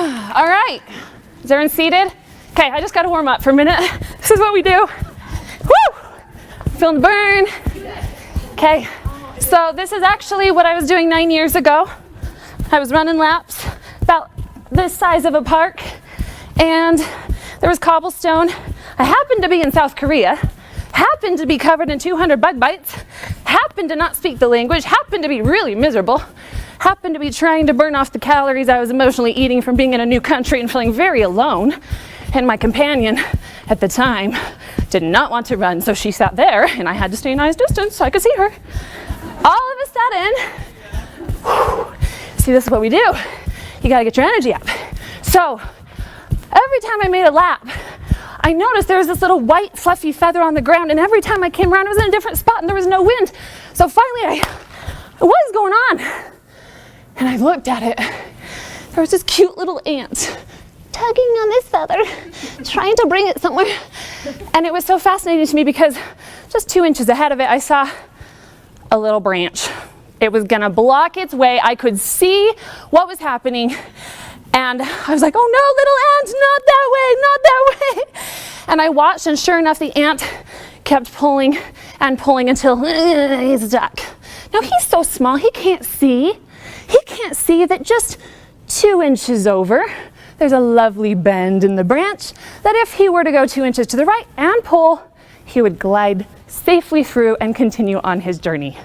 All right, is everyone seated? Okay, I just got to warm up for a minute. This is what we do. Woo! Feeling the burn. Okay, so this is actually what I was doing 9 years ago. I was running laps about this size of a park, and there was cobblestone. I happened to be in South Korea, happened to be covered in 200 bug bites, happened to not speak the language, happened to be really miserable, happened to be trying to burn off the calories I was emotionally eating from being in a new country and feeling very alone. And my companion at the time did not want to run, so she sat there and I had to stay an eyes distance so I could see her. All of a sudden, see, this is what we do. You gotta get your energy up. So every time I made a lap, I noticed there was this little white fluffy feather on the ground, and every time I came around it was in a different spot and there was no wind. So finally what is going on? And I looked at it. There was this cute little ant tugging on this feather, trying to bring it somewhere. And it was so fascinating to me because just 2 inches ahead of it, I saw a little branch. It was gonna block its way. I could see what was happening. And I was like, oh no, little ant, not that way, not that way. And I watched, and sure enough, the ant kept pulling and pulling until he's stuck. Now he's so small, he can't see. He can't see that just 2 inches over, there's a lovely bend in the branch that if he were to go 2 inches to the right and pull, he would glide safely through and continue on his journey.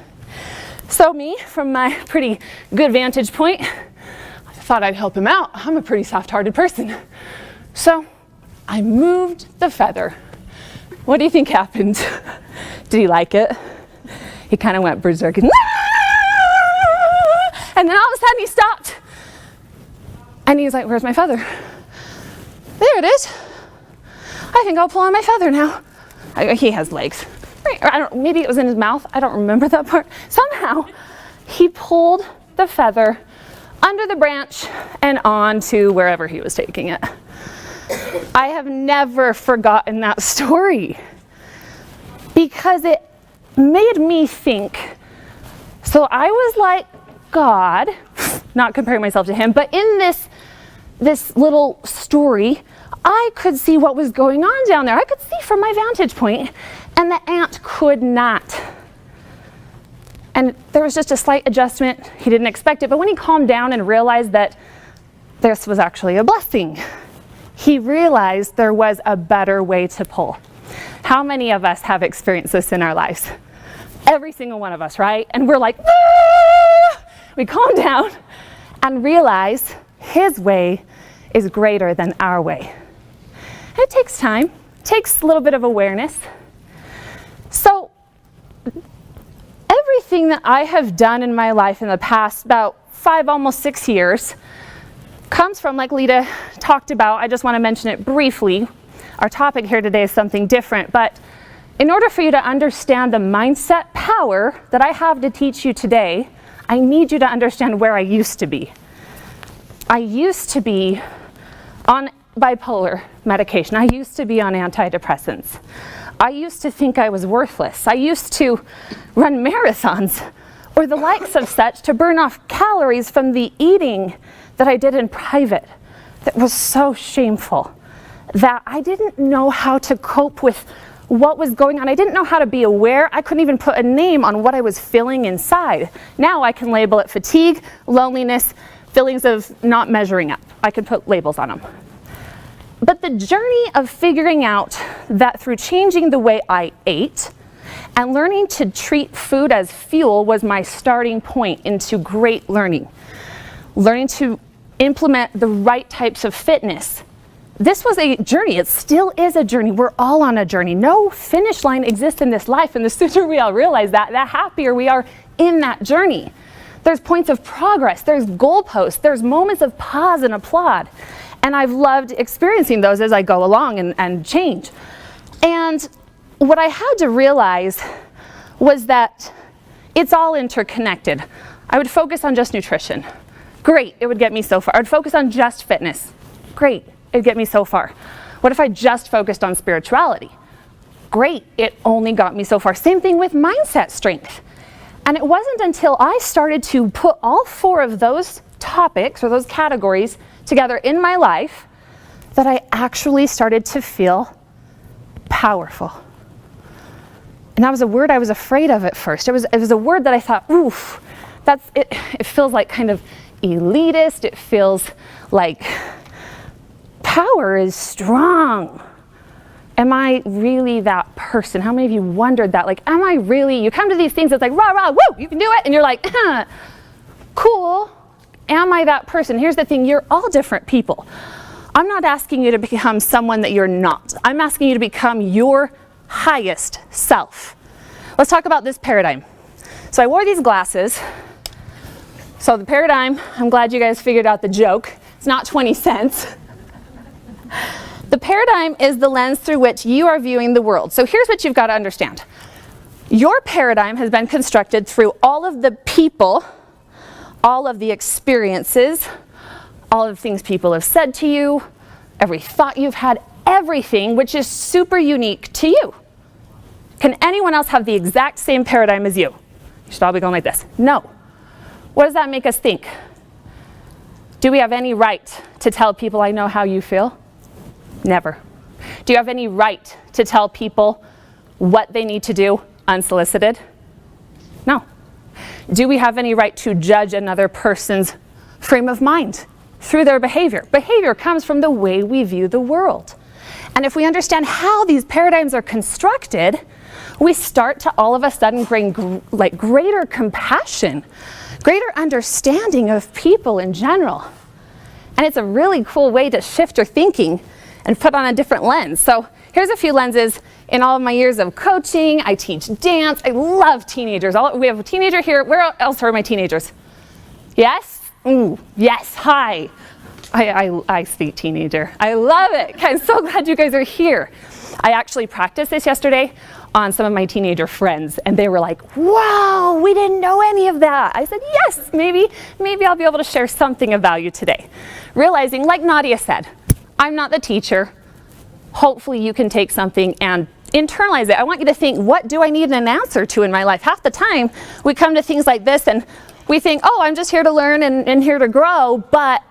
So me, from my pretty good vantage point, I thought I'd help him out. I'm a pretty soft-hearted person. So I moved the feather. What do you think happened? Did he like it? He kind of went berserk. And then all of a sudden he stopped. And he's like, where's my feather? There it is. I think I'll pull on my feather now. He has legs. Maybe it was in his mouth. I don't remember that part. Somehow he pulled the feather under the branch and on to wherever he was taking it. I have never forgotten that story because it made me think. So I was like, God, not comparing myself to him, but in this little story, I could see what was going on down there. I could see from my vantage point, and the ant could not. And there was just a slight adjustment. He didn't expect it, but when he calmed down and realized that this was actually a blessing, he realized there was a better way to pull. How many of us have experienced this in our lives? Every single one of us, right? And we're like, ah! We calm down and realize his way is greater than our way. And it takes time, it takes a little bit of awareness. So everything that I have done in my life in the past about 5, almost 6 years comes from, like Lita talked about, I just want to mention it briefly. Our topic here today is something different, but in order for you to understand the mindset power that I have to teach you today, I need you to understand where I used to be. I used to be on bipolar medication. I used to be on antidepressants. I used to think I was worthless. I used to run marathons or the likes of such to burn off calories from the eating that I did in private. That was so shameful that I didn't know how to cope with what was going on. I didn't know how to be aware. I couldn't even put a name on what I was feeling inside. Now I can label it fatigue, loneliness, feelings of not measuring up. I can put labels on them. But the journey of figuring out that through changing the way I ate and learning to treat food as fuel was my starting point into great learning. Learning to implement the right types of fitness. This was a journey. It still is a journey. We're all on a journey. No finish line exists in this life, and the sooner we all realize that, the happier we are in that journey. There's points of progress. There's goalposts. There's moments of pause and applaud. And I've loved experiencing those as I go along and change. And what I had to realize was that it's all interconnected. I would focus on just nutrition. Great, it would get me so far. I'd focus on just fitness. Great, it'd get me so far. What if I just focused on spirituality? Great, it only got me so far. Same thing with mindset strength. And it wasn't until I started to put all 4 of those topics or those categories together in my life that I actually started to feel powerful. And that was a word I was afraid of at first. It was a word that I thought, oof, that's it. It feels like kind of elitist. It feels like power is strong. Am I really that person? How many of you wondered that? Like, am I really? You come to these things, it's like, rah, rah, woo, you can do it. And you're like, cool. Am I that person? Here's the thing, you're all different people. I'm not asking you to become someone that you're not. I'm asking you to become your highest self. Let's talk about this paradigm. So I wore these glasses. So the paradigm, I'm glad you guys figured out the joke. It's not 20 cents. The paradigm is the lens through which you are viewing the world. So here's what you've got to understand. Your paradigm has been constructed through all of the people, all of the experiences, all of the things people have said to you, every thought you've had, everything which is super unique to you. Can anyone else have the exact same paradigm as you? You should all be going like this. No. What does that make us think? Do we have any right to tell people, I know how you feel? Never. Do you have any right to tell people what they need to do unsolicited? No. Do we have any right to judge another person's frame of mind through their behavior? Behavior comes from the way we view the world. And if we understand how these paradigms are constructed, we start to all of a sudden bring greater compassion, greater understanding of people in general. And it's a really cool way to shift your thinking and put on a different lens. So here's a few lenses. In all of my years of coaching, I teach dance. I love teenagers. We have a teenager here. Where else are my teenagers? Yes? Ooh, yes, hi. I speak teenager. I love it. I'm so glad you guys are here. I actually practiced this yesterday on some of my teenager friends, and they were like, wow, we didn't know any of that. I said, yes, maybe I'll be able to share something of value today. Realizing, like Nadia said, I'm not the teacher. Hopefully you can take something and internalize it. I want you to think, what do I need an answer to in my life? Half the time, we come to things like this and we think, oh, I'm just here to learn and here to grow. But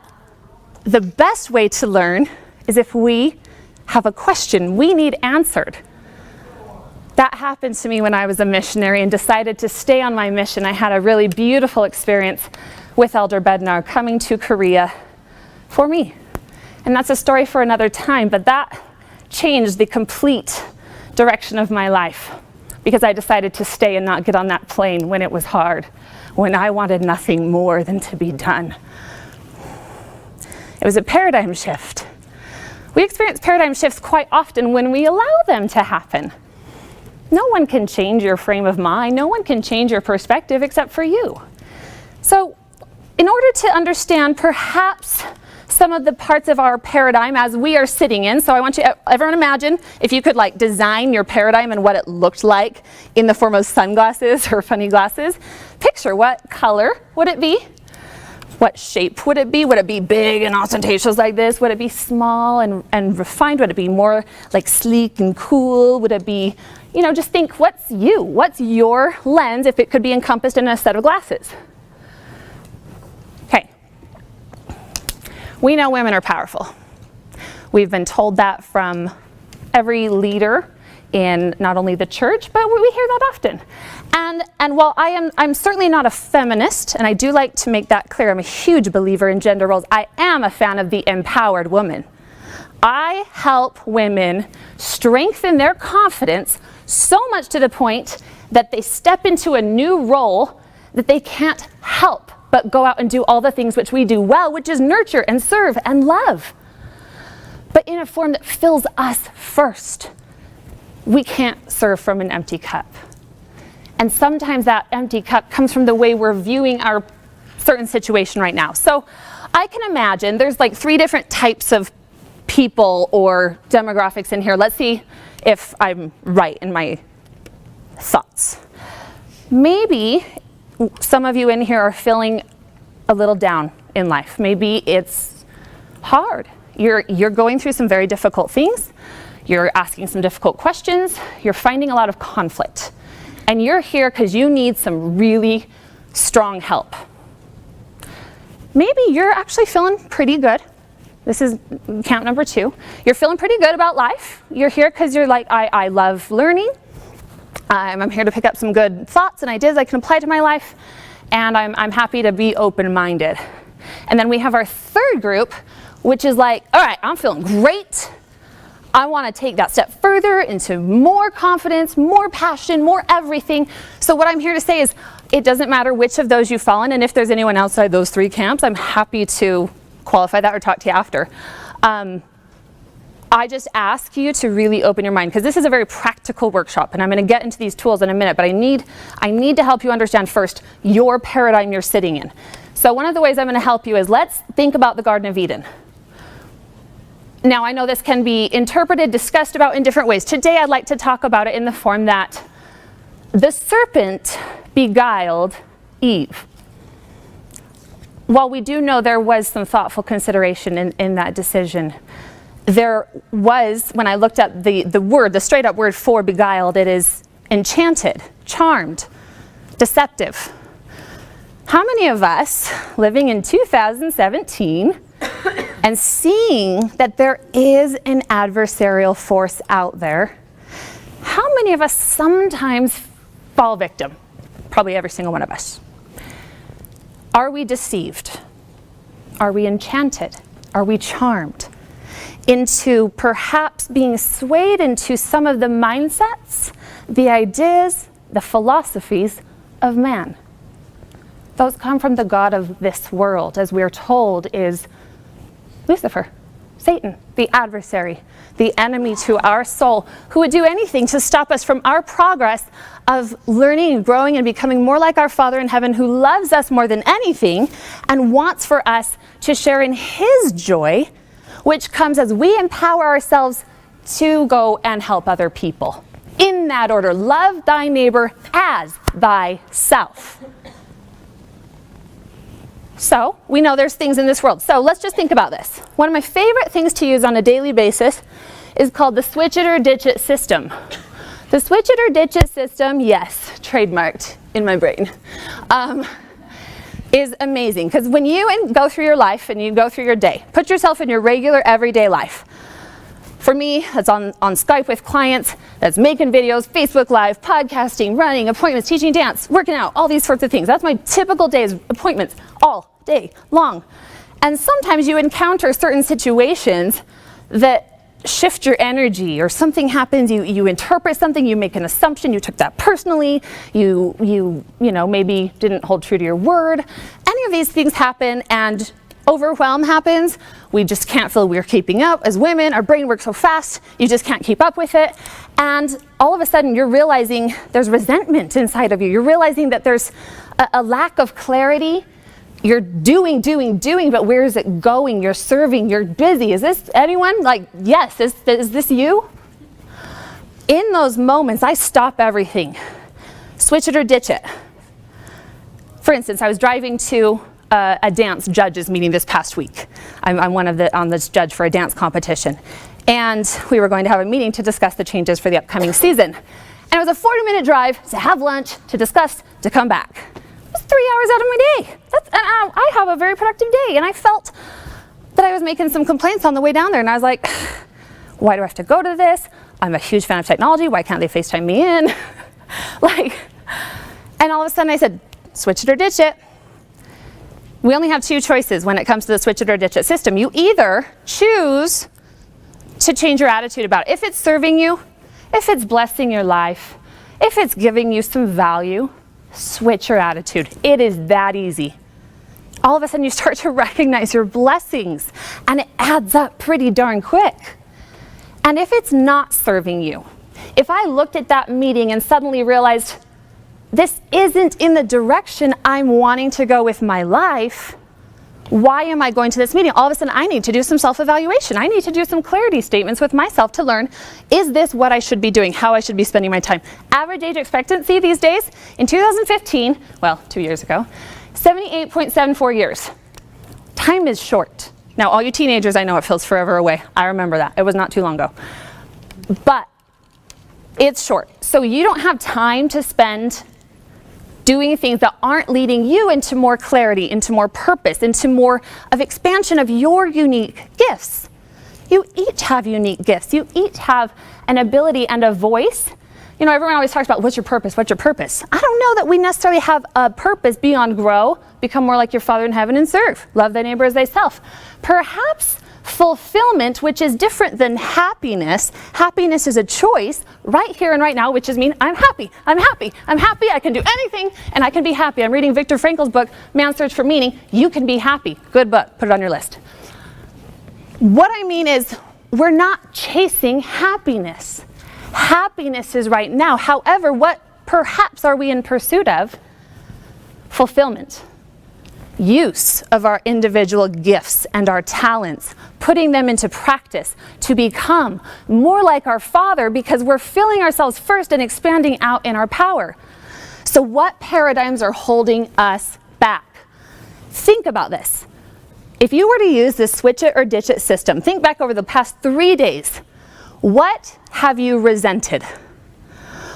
the best way to learn is if we have a question we need answered. That happened to me when I was a missionary and decided to stay on my mission. I had a really beautiful experience with Elder Bednar coming to Korea for me. And that's a story for another time, but that changed the complete direction of my life because I decided to stay and not get on that plane when it was hard, when I wanted nothing more than to be done. It was a paradigm shift. We experience paradigm shifts quite often when we allow them to happen. No one can change your frame of mind. No one can change your perspective except for you. So in order to understand perhaps some of the parts of our paradigm as we are sitting in, so I want you, everyone imagine if you could like design your paradigm and what it looked like in the form of sunglasses or funny glasses. Picture, what color would it be? What shape would it be? Would it be big and ostentatious like this? Would it be small and refined? Would it be more like sleek and cool? Would it be, just think, what's you? What's your lens if it could be encompassed in a set of glasses? Okay. We know women are powerful. We've been told that from every leader in not only the church, but we hear that often. And while I'm certainly not a feminist, and I do like to make that clear, I'm a huge believer in gender roles, I am a fan of the empowered woman. I help women strengthen their confidence so much to the point that they step into a new role that they can't help but go out and do all the things which we do well, which is nurture and serve and love. But in a form that fills us first. We can't serve from an empty cup. And sometimes that empty cup comes from the way we're viewing our certain situation right now. So I can imagine there's like 3 different types of people or demographics in here. Let's see if I'm right in my thoughts. Maybe some of you in here are feeling a little down in life. Maybe it's hard. You're going through some very difficult things. You're asking some difficult questions. You're finding a lot of conflict. And you're here because you need some really strong help. Maybe you're actually feeling pretty good. This is camp number 2. You're feeling pretty good about life. You're here because you're like, I love learning. I'm here to pick up some good thoughts and ideas I can apply to my life. And I'm happy to be open-minded. And then we have our third group, which is like, all right, I'm feeling great. I want to take that step further into more confidence, more passion, more everything. So what I'm here to say is it doesn't matter which of those you fall in, and if there's anyone outside those 3 camps, I'm happy to qualify that or talk to you after. I just ask you to really open your mind, because this is a very practical workshop, and I'm going to get into these tools in a minute, but I need to help you understand first your paradigm you're sitting in. So one of the ways I'm going to help you is let's think about the Garden of Eden. Now, I know this can be interpreted, discussed about in different ways. Today, I'd like to talk about it in the form that the serpent beguiled Eve. While we do know there was some thoughtful consideration in that decision, there was, when I looked at the word, the straight up word for beguiled, it is enchanted, charmed, deceptive. How many of us living in 2017 and seeing that there is an adversarial force out there, how many of us sometimes fall victim? Probably every single one of us. Are we deceived? Are we enchanted? Are we charmed into perhaps being swayed into some of the mindsets, the ideas, the philosophies of man? Those come from the God of this world, as we're told is Lucifer, Satan, the adversary, the enemy to our soul, who would do anything to stop us from our progress of learning and growing and becoming more like our Father in heaven, who loves us more than anything and wants for us to share in his joy, which comes as we empower ourselves to go and help other people. In that order, love thy neighbor as thyself. So, we know there's things in this world. So, let's just think about this. One of my favorite things to use on a daily basis is called the switch it or ditch it system. The switch it or ditch it system, yes, trademarked in my brain, is amazing. Because when you go through your life and you go through your day, put yourself in your regular everyday life. For me, that's on Skype with clients, that's making videos, Facebook Live, podcasting, running, appointments, teaching dance, working out, all these sorts of things. That's my typical day's appointments all day long. And sometimes you encounter certain situations that shift your energy, or something happens, you interpret something, you make an assumption, you took that personally, you know, maybe didn't hold true to your word. Any of these things happen and overwhelm happens. We just can't feel we're keeping up. As women, our brain works so fast, you just can't keep up with it. And all of a sudden, you're realizing there's resentment inside of you. You're realizing that there's a lack of clarity. You're doing, but where is it going? You're serving, you're busy. Is this anyone? Like, yes, is this you? In those moments, I stop everything. Switch it or ditch it. For instance, I was driving to a dance judges meeting this past week. I'm one of on this judge for a dance competition. And we were going to have a meeting to discuss the changes for the upcoming season. And it was a 40-minute drive to have lunch, to discuss, to come back. It was 3 hours out of my day. I have a very productive day. And I felt that I was making some complaints on the way down there. And I was like, why do I have to go to this? I'm a huge fan of technology. Why can't they FaceTime me in? And all of a sudden I said, switch it or ditch it. We only have 2 choices when it comes to the switch it or ditch it system. You either choose to change your attitude about it. If it's serving you, if it's blessing your life, if it's giving you some value, switch your attitude. It is that easy. All of a sudden you start to recognize your blessings, and it adds up pretty darn quick. And if it's not serving you, if I looked at that meeting and suddenly realized this isn't in the direction I'm wanting to go with my life, why am I going to this meeting? All of a sudden I need to do some self-evaluation. I need to do some clarity statements with myself to learn, is this what I should be doing, how I should be spending my time? Average age expectancy these days, in 2015, well, 2 years ago, 78.74 years. Time is short. Now, all you teenagers, I know it feels forever away. I remember that. It was not too long ago. But it's short. So you don't have time to spend doing things that aren't leading you into more clarity, into more purpose, into more of expansion of your unique gifts. You each have unique gifts. You each have an ability and a voice. You know, everyone always talks about what's your purpose, what's your purpose? I don't know that we necessarily have a purpose beyond grow, become more like your Father in heaven and serve. Love thy neighbor as thyself. Perhaps fulfillment, which is different than happiness. Happiness is a choice right here and right now, which is mean I'm happy, I'm happy, I'm happy, I can do anything and I can be happy. I'm reading Viktor Frankl's book, Man's Search for Meaning. You can be happy. Good book. Put it on your list. What I mean is we're not chasing happiness. Happiness is right now. However, what perhaps are we in pursuit of? Fulfillment. Use of our individual gifts and our talents, putting them into practice to become more like our Father because we're filling ourselves first and expanding out in our power. So what paradigms are holding us back? Think about this. If you were to use this switch it or ditch it system, think back over the past 3 days. What have you resented?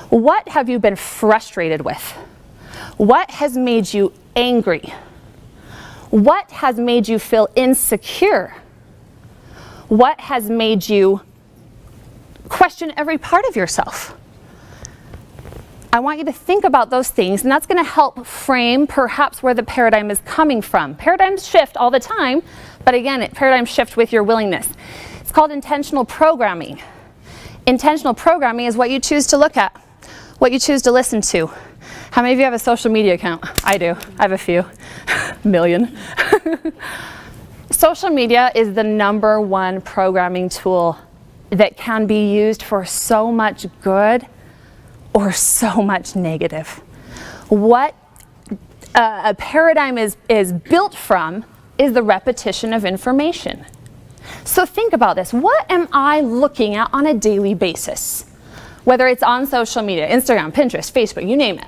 What have you been frustrated with? What has made you angry? What has made you feel insecure? What has made you question every part of yourself? I want you to think about those things, and that's going to help frame perhaps where the paradigm is coming from. Paradigms shift all the time, but again, paradigms shift with your willingness. It's called intentional programming. Intentional programming is what you choose to look at, what you choose to listen to. How many of you have a social media account? I do. I have a few. Million. Social media is the #1 programming tool that can be used for so much good or so much negative. What a paradigm is built from is the repetition of information. So think about this. What am I looking at on a daily basis? Whether it's on social media, Instagram, Pinterest, Facebook, you name it.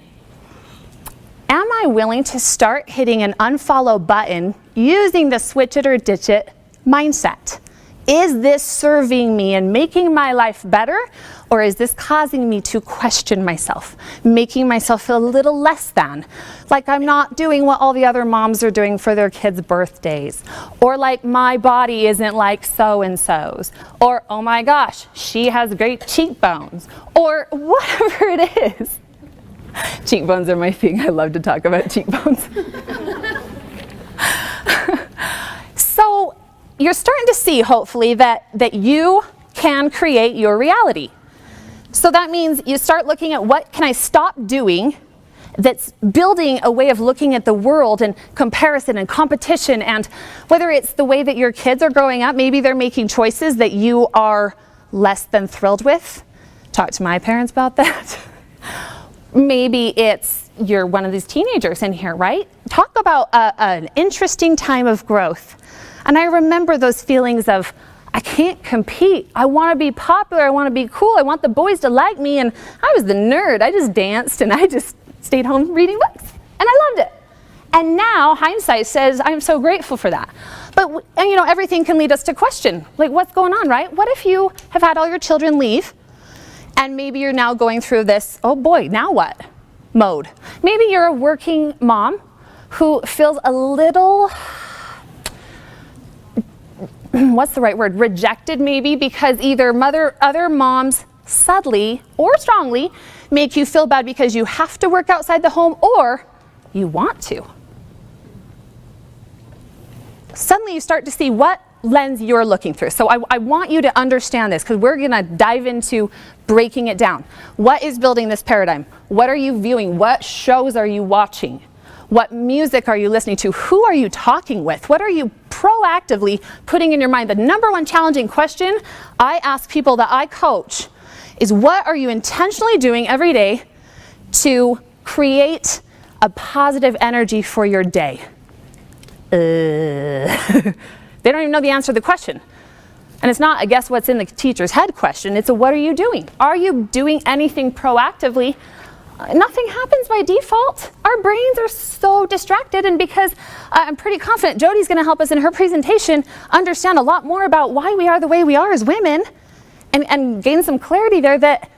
Am I willing to start hitting an unfollow button using the switch it or ditch it mindset? Is this serving me and making my life better? Or is this causing me to question myself, making myself feel a little less than? Like I'm not doing what all the other moms are doing for their kids' birthdays. Or like my body isn't like so-and-so's. Or, oh my gosh, she has great cheekbones. Or whatever it is. Cheekbones are my thing. I love to talk about cheekbones. So you're starting to see, hopefully, that you can create your reality. So that means you start looking at what can I stop doing that's building a way of looking at the world and comparison and competition, and whether it's the way that your kids are growing up, maybe they're making choices that you are less than thrilled with. Talk to my parents about that. Maybe it's you're one of these teenagers in here, right? Talk about an interesting time of growth. And I remember those feelings of, I can't compete. I want to be popular. I want to be cool. I want the boys to like me. And I was the nerd. I just danced and I just stayed home reading books. And I loved it. And now hindsight says I'm so grateful for that. But and, you know, everything can lead us to question, like what's going on, right? What if you have had all your children leave and maybe you're now going through this, oh boy, now what mode? Maybe you're a working mom who feels a little, what's the right word, rejected maybe, because either other moms subtly or strongly make you feel bad because you have to work outside the home or you want to. Suddenly you start to see what lens you're looking through. So I want you to understand this because we're going to dive into breaking it down. What is building this paradigm? What are you viewing? What shows are you watching? What music are you listening to? Who are you talking with? What are you proactively putting in your mind? The #1 challenging question I ask people that I coach is, what are you intentionally doing every day to create a positive energy for your day? They don't even know the answer to the question. And it's not a guess what's in the teacher's head question. It's a what are you doing? Are you doing anything proactively? Nothing happens by default. Our brains are so distracted, and because I'm pretty confident Jody's going to help us in her presentation understand a lot more about why we are the way we are as women and gain some clarity there, that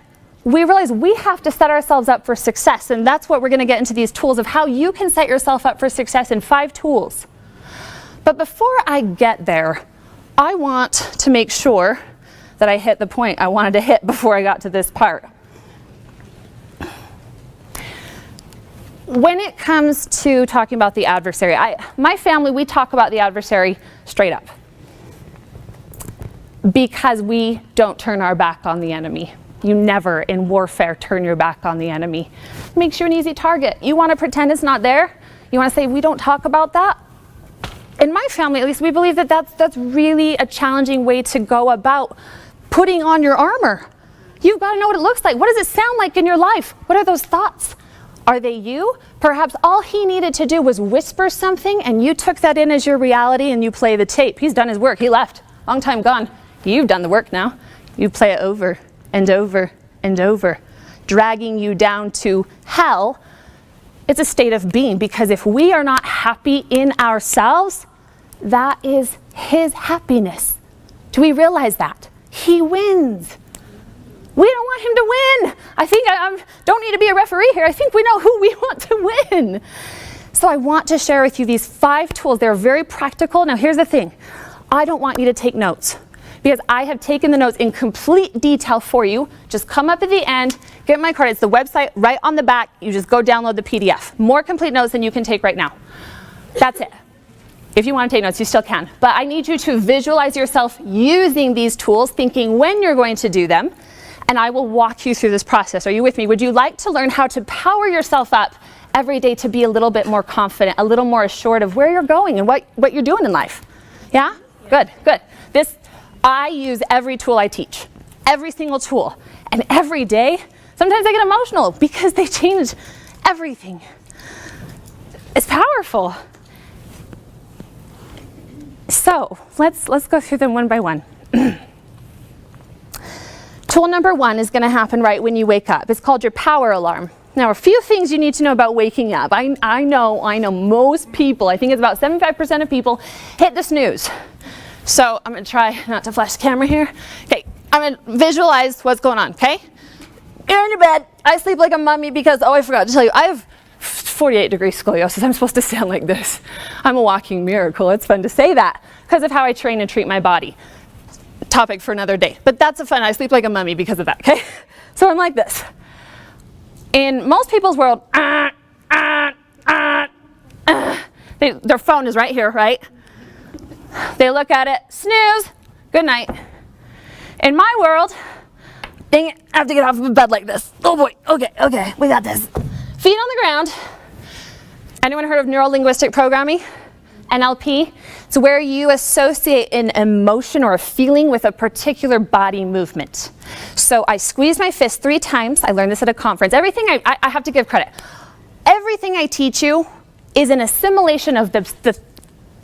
we realize we have to set ourselves up for success. And that's what we're going to get into these tools of how you can set yourself up for success in 5 tools. But before I get there, I want to make sure that I hit the point I wanted to hit before I got to this part. When it comes to talking about the adversary, my family, we talk about the adversary straight up. Because we don't turn our back on the enemy. You never, in warfare, turn your back on the enemy. Makes you an easy target. You want to pretend it's not there? You want to say, we don't talk about that? In my family, at least, we believe that that's really a challenging way to go about putting on your armor. You've got to know what it looks like. What does it sound like in your life? What are those thoughts? Are they you? Perhaps all he needed to do was whisper something and you took that in as your reality and you play the tape. He's done his work. He left. Long time gone. You've done the work now. You play it over and over and over, dragging you down to hell. It's a state of being, because if we are not happy in ourselves, that is his happiness. Do we realize that? He wins. We don't want him to win. I think I don't need to be a referee here. I think we know who we want to win. So I want to share with you these 5 tools. They're very practical. Now here's the thing. I don't want you to take notes, because I have taken the notes in complete detail for you. Just come up at the end, get my card. It's the website right on the back. You just go download the PDF. More complete notes than you can take right now. That's it. If you want to take notes, you still can. But I need you to visualize yourself using these tools, thinking when you're going to do them, and I will walk you through this process. Are you with me? Would you like to learn how to power yourself up every day to be a little bit more confident, a little more assured of where you're going and what you're doing in life? Yeah? Good, good. I use every tool I teach, every single tool. And every day, sometimes I get emotional because they change everything. It's powerful. So let's go through them one by one. Tool number 1 is going to happen right when you wake up. It's called your power alarm. Now, a few things you need to know about waking up. I know most people, I think it's about 75% of people, hit the snooze. So I'm going to try not to flash the camera here. Okay, I'm going to visualize what's going on, okay? You're in your bed. I sleep like a mummy because, I forgot to tell you, I have 48-degree scoliosis. I'm supposed to stand like this. I'm a walking miracle. It's fun to say that because of how I train and treat my body. Topic for another day. But that's I sleep like a mummy because of that, okay? So I'm like this. In most people's world, their phone is right here, right? They look at it, snooze, good night. In my world, dang it, I have to get off of bed like this. Oh boy, okay, we got this. Feet on the ground. Anyone heard of neuro-linguistic programming? NLP? It's where you associate an emotion or a feeling with a particular body movement. So I squeeze my fist 3 times. I learned this at a conference. Everything I have to give credit. Everything I teach you is an assimilation of the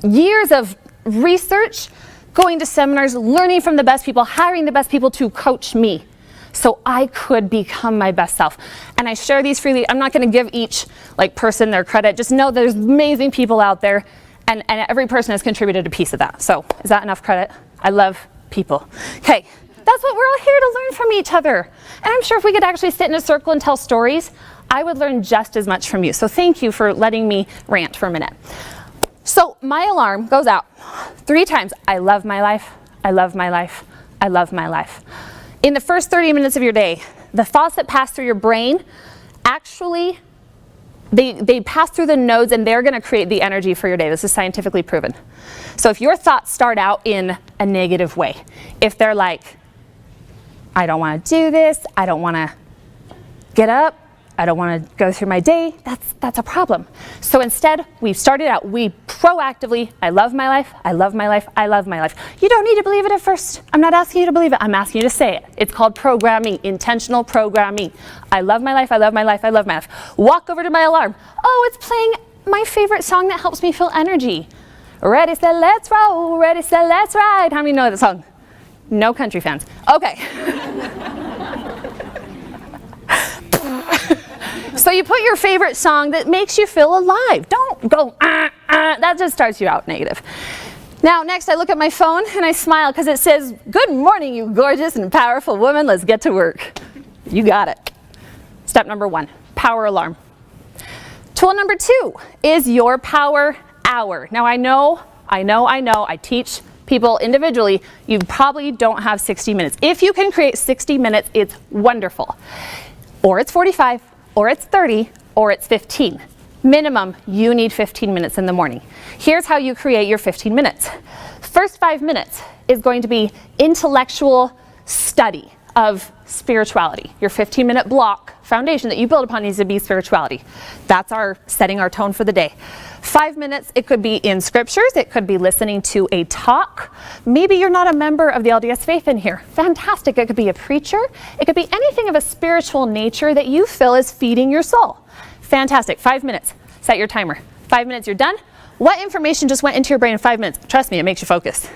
years of research, going to seminars, learning from the best people, hiring the best people to coach me so I could become my best self. And I share these freely. I'm not going to give each person their credit. Just know there's amazing people out there, and every person has contributed a piece of that. So is that enough credit? I love people. Okay, that's what we're all here to learn from each other. And I'm sure if we could actually sit in a circle and tell stories, I would learn just as much from you. So thank you for letting me rant for a minute. So my alarm goes out 3 times. I love my life. I love my life. I love my life. In the first 30 minutes of your day, the thoughts that pass through your brain, actually, they pass through the nodes and they're going to create the energy for your day. This is scientifically proven. So if your thoughts start out in a negative way, if they're like, I don't want to do this, I don't want to get up, I don't want to go through my day, that's a problem. So instead, we started out, we proactively, I love my life, I love my life, I love my life. You don't need to believe it at first. I'm not asking you to believe it, I'm asking you to say it. It's called programming, intentional programming. I love my life, I love my life, I love my life. Walk over to my alarm. Oh, it's playing my favorite song that helps me feel energy. Ready, set, let's roll, ready, set, let's ride. How many know that song? No country fans. Okay. So you put your favorite song that makes you feel alive. Don't go, that just starts you out negative. Now, next I look at my phone and I smile because it says, good morning, you gorgeous and powerful woman, let's get to work. You got it. Step number 1, power alarm. Tool number 2 is your power hour. Now I know, I teach people individually, you probably don't have 60 minutes. If you can create 60 minutes, it's wonderful. Or it's 45, or it's 30, or it's 15. Minimum, you need 15 minutes in the morning. Here's how you create your 15 minutes. First 5 minutes is going to be intellectual study of spirituality. Your 15-minute block foundation that you build upon needs to be spirituality. That's our setting our tone for the day. 5 minutes, it could be in scriptures, it could be listening to a talk. Maybe you're not a member of the LDS faith in here. Fantastic. It could be a preacher. It could be anything of a spiritual nature that you feel is feeding your soul. Fantastic. 5 minutes. Set your timer. 5 minutes, you're done. What information just went into your brain in 5 minutes? Trust me, it makes you focus.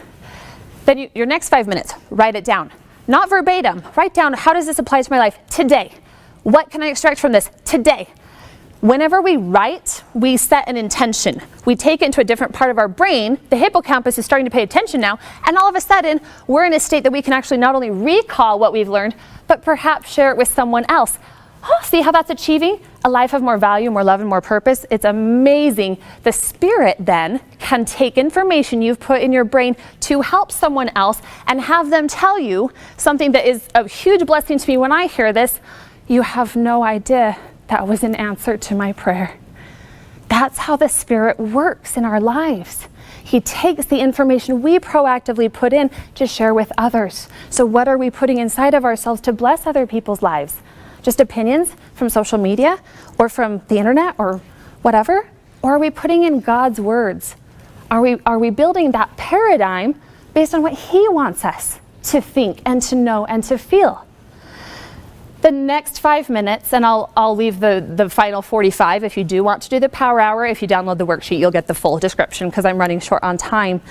Then your next 5 minutes, write it down. Not verbatim. Write down, how does this apply to my life today? What can I extract from this today? Whenever we write, we set an intention. We take it into a different part of our brain. The hippocampus is starting to pay attention now, and all of a sudden, we're in a state that we can actually not only recall what we've learned, but perhaps share it with someone else. Oh, see how that's achieving a life of more value, more love, and more purpose? It's amazing. The spirit then can take information you've put in your brain to help someone else and have them tell you something that is a huge blessing to me when I hear this. You have no idea that was an answer to my prayer. That's how the spirit works in our lives. He takes the information we proactively put in to share with others. So what are we putting inside of ourselves to bless other people's lives? Just opinions from social media or from the internet or whatever? Or are we putting in God's words? Are we building that paradigm based on what He wants us to think and to know and to feel? The next 5 minutes, and I'll leave the final 45 if you do want to do the power hour. If you download the worksheet, you'll get the full description because I'm running short on time.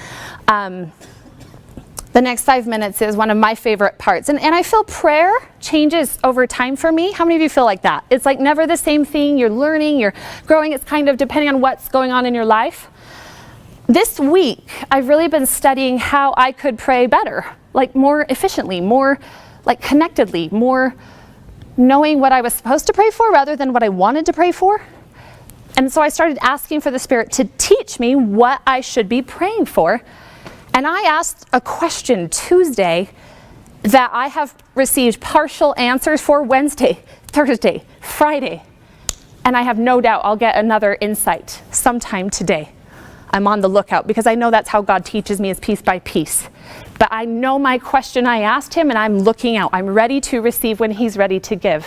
The next 5 minutes is one of my favorite parts. And I feel prayer changes over time for me. How many of you feel like that? It's like never the same thing. You're learning, you're growing. It's kind of depending on what's going on in your life. This week, I've really been studying how I could pray better, like more efficiently, more like connectedly, more knowing what I was supposed to pray for rather than what I wanted to pray for. And so I started asking for the Spirit to teach me what I should be praying for. And I asked a question Tuesday that I have received partial answers for Wednesday, Thursday, Friday. And I have no doubt I'll get another insight sometime today. I'm on the lookout because I know that's how God teaches me, is piece by piece. But I know my question I asked Him, and I'm looking out. I'm ready to receive when He's ready to give.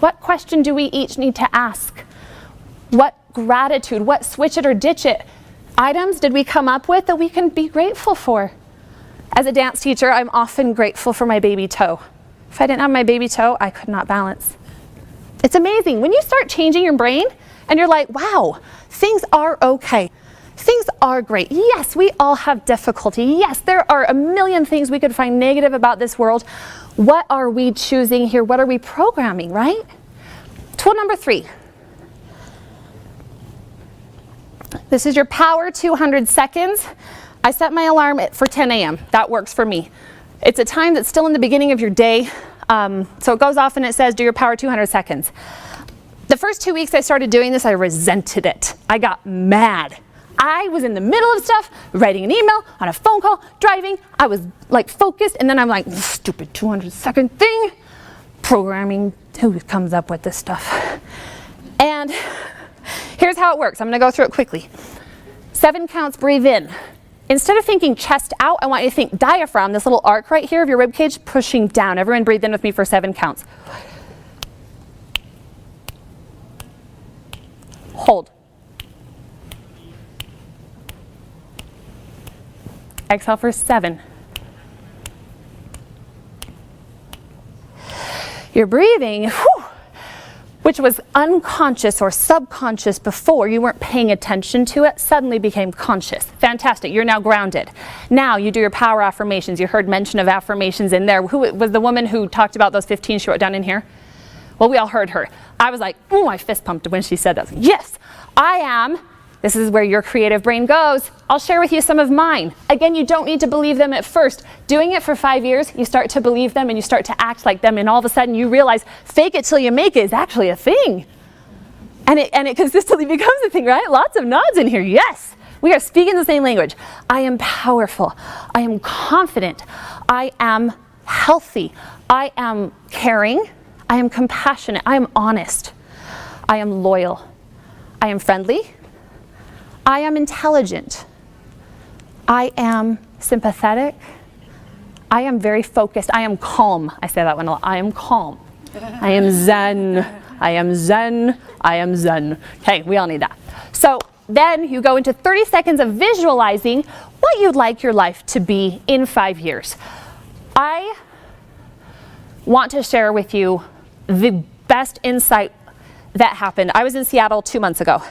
What question do we each need to ask? What gratitude, what switch it or ditch it items did we come up with that we can be grateful for? As a dance teacher, I'm often grateful for my baby toe. If I didn't have my baby toe, I could not balance. It's amazing. When you start changing your brain and you're like, wow, things are okay. Things are great. Yes, we all have difficulty. Yes, there are a million things we could find negative about this world. What are we choosing here? What are we programming, right? Tool number 3. This is your power 200 seconds. I set my alarm for 10 a.m. That works for me. It's a time that's still in the beginning of your day. So it goes off and it says, do your power 200 seconds. The first 2 weeks I started doing this, I resented it. I got mad. I was in the middle of stuff, writing an email, on a phone call, driving. I was like focused, and then I'm like, stupid 200-second thing. Programming, who comes up with this stuff? And here's how it works. I'm gonna go through it quickly. 7 counts, breathe in. Instead of thinking chest out, I want you to think diaphragm, this little arc right here of your rib cage, pushing down. Everyone breathe in with me for 7 counts. Hold. Exhale for 7. You're breathing, which was unconscious or subconscious before, you weren't paying attention to it, suddenly became conscious. Fantastic, you're now grounded. Now you do your power affirmations. You heard mention of affirmations in there. Who was the woman who talked about those 15 she wrote down in here? Well, we all heard her. I was like, ooh, I fist pumped when she said that. Yes, I am This is where your creative brain goes. I'll share with you some of mine. Again, you don't need to believe them at first. Doing it for 5 years, you start to believe them and you start to act like them, and all of a sudden you realize fake it till you make it is actually a thing. And it consistently becomes a thing, right? Lots of nods in here. Yes, we are speaking the same language. I am powerful. I am confident. I am healthy. I am caring. I am compassionate. I am honest. I am loyal. I am friendly. I am intelligent. I am sympathetic. I am very focused. I am calm. I say that one a lot. I am calm. I am zen. I am zen. I am zen. Okay, we all need that. So then you go into 30 seconds of visualizing what you'd like your life to be in 5 years. I want to share with you the best insight that happened. I was in Seattle 2 months ago,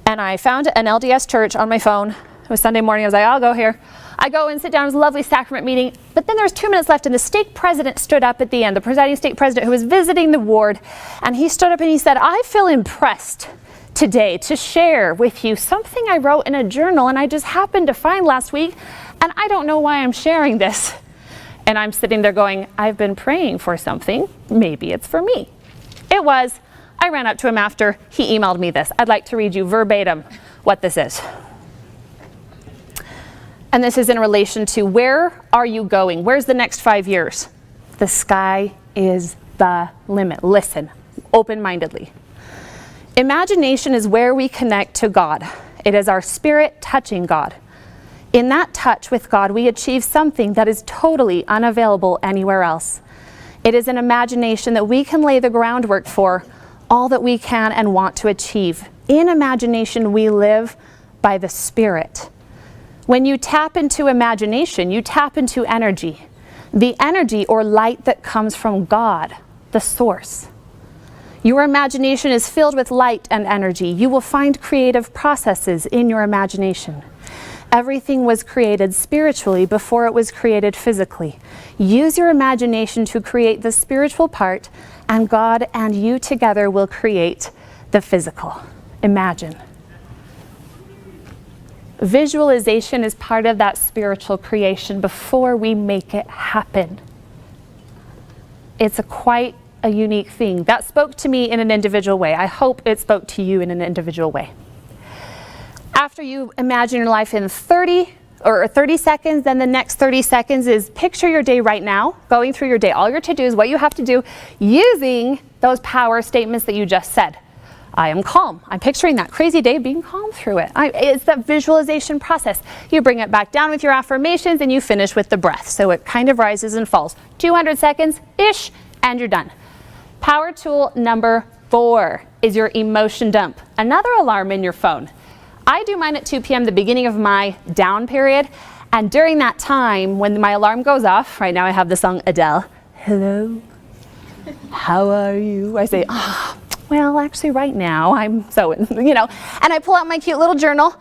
and I found an LDS church on my phone. It was Sunday morning. I was like, I'll go here. I go and sit down. It was a lovely sacrament meeting, but then there was 2 minutes left, and the stake president stood up at the end, the presiding stake president who was visiting the ward, and he stood up and he said, I feel impressed today to share with you something I wrote in a journal, and I just happened to find last week, and I don't know why I'm sharing this. And I'm sitting there going, I've been praying for something. Maybe it's for me. It was. I ran up to him after. He emailed me this. I'd like to read you verbatim what this is. And this is in relation to where are you going? Where's the next 5 years? The sky is the limit. Listen, open-mindedly. Imagination is where we connect to God. It is our spirit touching God. In that touch with God, we achieve something that is totally unavailable anywhere else. It is an imagination that we can lay the groundwork for all that we can and want to achieve. In imagination, we live by the Spirit. When you tap into imagination, you tap into energy. The energy or light that comes from God, the source. Your imagination is filled with light and energy. You will find creative processes in your imagination. Everything was created spiritually before it was created physically. Use your imagination to create the spiritual part, and God and you together will create the physical. Imagine. Visualization is part of that spiritual creation before we make it happen. It's quite a unique thing. That spoke to me in an individual way. I hope it spoke to you in an individual way. After you imagine your life in 30 seconds, then the next 30 seconds is picture your day right now, going through your day, all your to-dos, what you have to do, using those power statements that you just said. I am calm. I'm picturing that crazy day being calm through it. It's that visualization process. You bring it back down with your affirmations and you finish with the breath. So it kind of rises and falls. 200 seconds-ish, and you're done. Power tool number 4 is your emotion dump. Another alarm in your phone. I do mine at 2 p.m., the beginning of my down period. And during that time, when my alarm goes off, right now I have the song Adele, hello, how are you? I say, well, actually right now I'm so, and I pull out my cute little journal.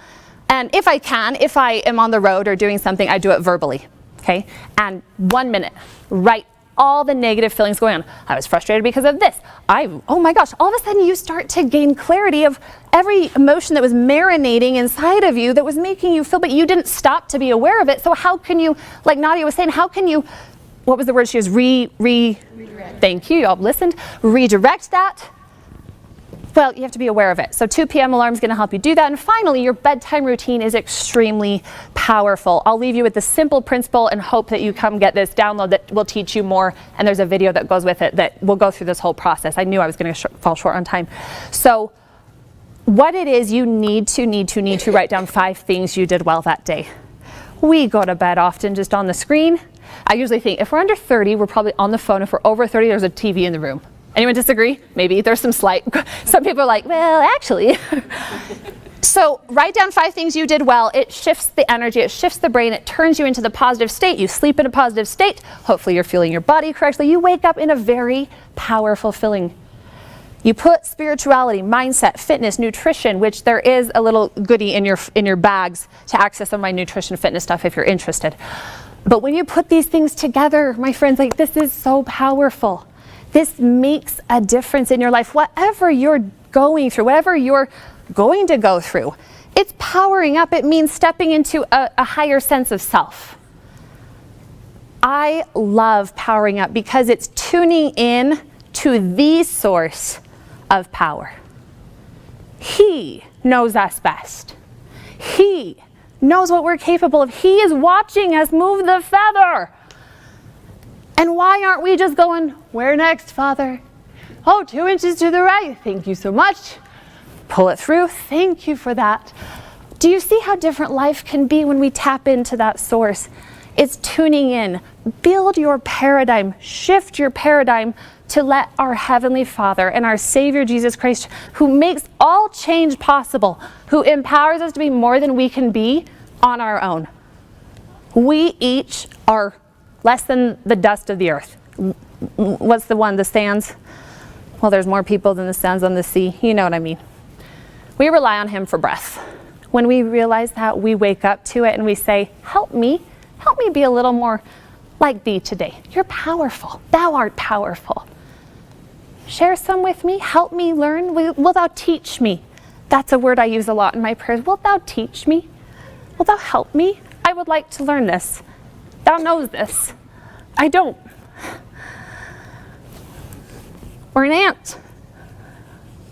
And if I am on the road or doing something, I do it verbally, okay? And 1 minute, write all the negative feelings going on. I was frustrated because of this. Oh my gosh, all of a sudden you start to gain clarity of every emotion that was marinating inside of you that was making you feel, but you didn't stop to be aware of it. So how can you, like Nadia was saying, how can you, what was the word she used? Redirect. Thank you, y'all listened. Redirect that. Well, you have to be aware of it. So 2 p.m. alarm is going to help you do that. And finally, your bedtime routine is extremely powerful. I'll leave you with the simple principle and hope that you come get this download that will teach you more. And there's a video that goes with it that will go through this whole process. I knew I was going to fall short on time. So what it is, you need to write down 5 things you did well that day. We go to bed often just on the screen. I usually think if we're under 30, we're probably on the phone. If we're over 30, there's a TV in the room. Anyone disagree? Maybe there's some slight, some people are like, well, actually. So write down 5 things you did well. It shifts the energy, it shifts the brain, it turns you into the positive state. You sleep in a positive state. Hopefully you're feeling your body correctly. You wake up in a very powerful feeling. You put spirituality, mindset, fitness, nutrition, which there is a little goodie in your bags to access some of my nutrition fitness stuff if you're interested. But when you put these things together, my friends, like this is so powerful. This makes a difference in your life. Whatever you're going through, whatever you're going to go through, It's powering up. It means stepping into a higher sense of self. I love powering up because it's tuning in to the source of power. He knows us best. He knows what we're capable of. He is watching us move the feather. And why aren't we just going, where next, Father? Oh, 2 inches to the right. Thank you so much. Pull it through. Thank you for that. Do you see how different life can be when we tap into that source? It's tuning in. Build your paradigm. Shift your paradigm to let our Heavenly Father and our Savior Jesus Christ, who makes all change possible, who empowers us to be more than we can be on our own. We each are less than the dust of the earth. What's the one, the sands? Well, there's more people than the sands on the sea. You know what I mean. We rely on Him for breath. When we realize that, we wake up to it and we say, help me be a little more like Thee today. You're powerful. Thou art powerful. Share some with me. Help me learn. Will Thou teach me? That's a word I use a lot in my prayers. Will Thou teach me? Will Thou help me? I would like to learn this. Thou knows this. I don't. We're an ant.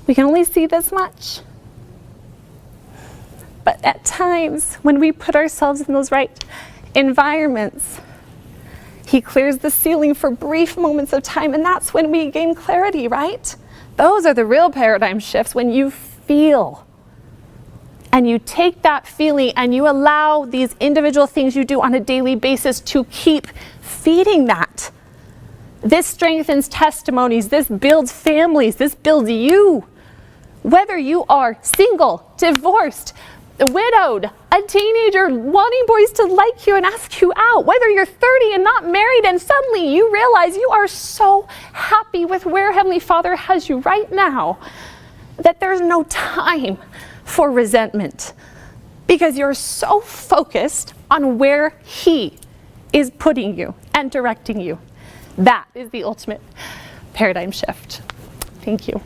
We can only see this much. But at times, when we put ourselves in those right environments, He clears the ceiling for brief moments of time, and that's when we gain clarity, right? Those are the real paradigm shifts, when you feel. And you take that feeling and you allow these individual things you do on a daily basis to keep feeding that. This strengthens testimonies. This builds families. This builds you. Whether you are single, divorced, widowed, a teenager wanting boys to like you and ask you out, whether you're 30 and not married and suddenly you realize you are so happy with where Heavenly Father has you right now that there's no time for resentment because you're so focused on where He is putting you and directing you. That is the ultimate paradigm shift. Thank you.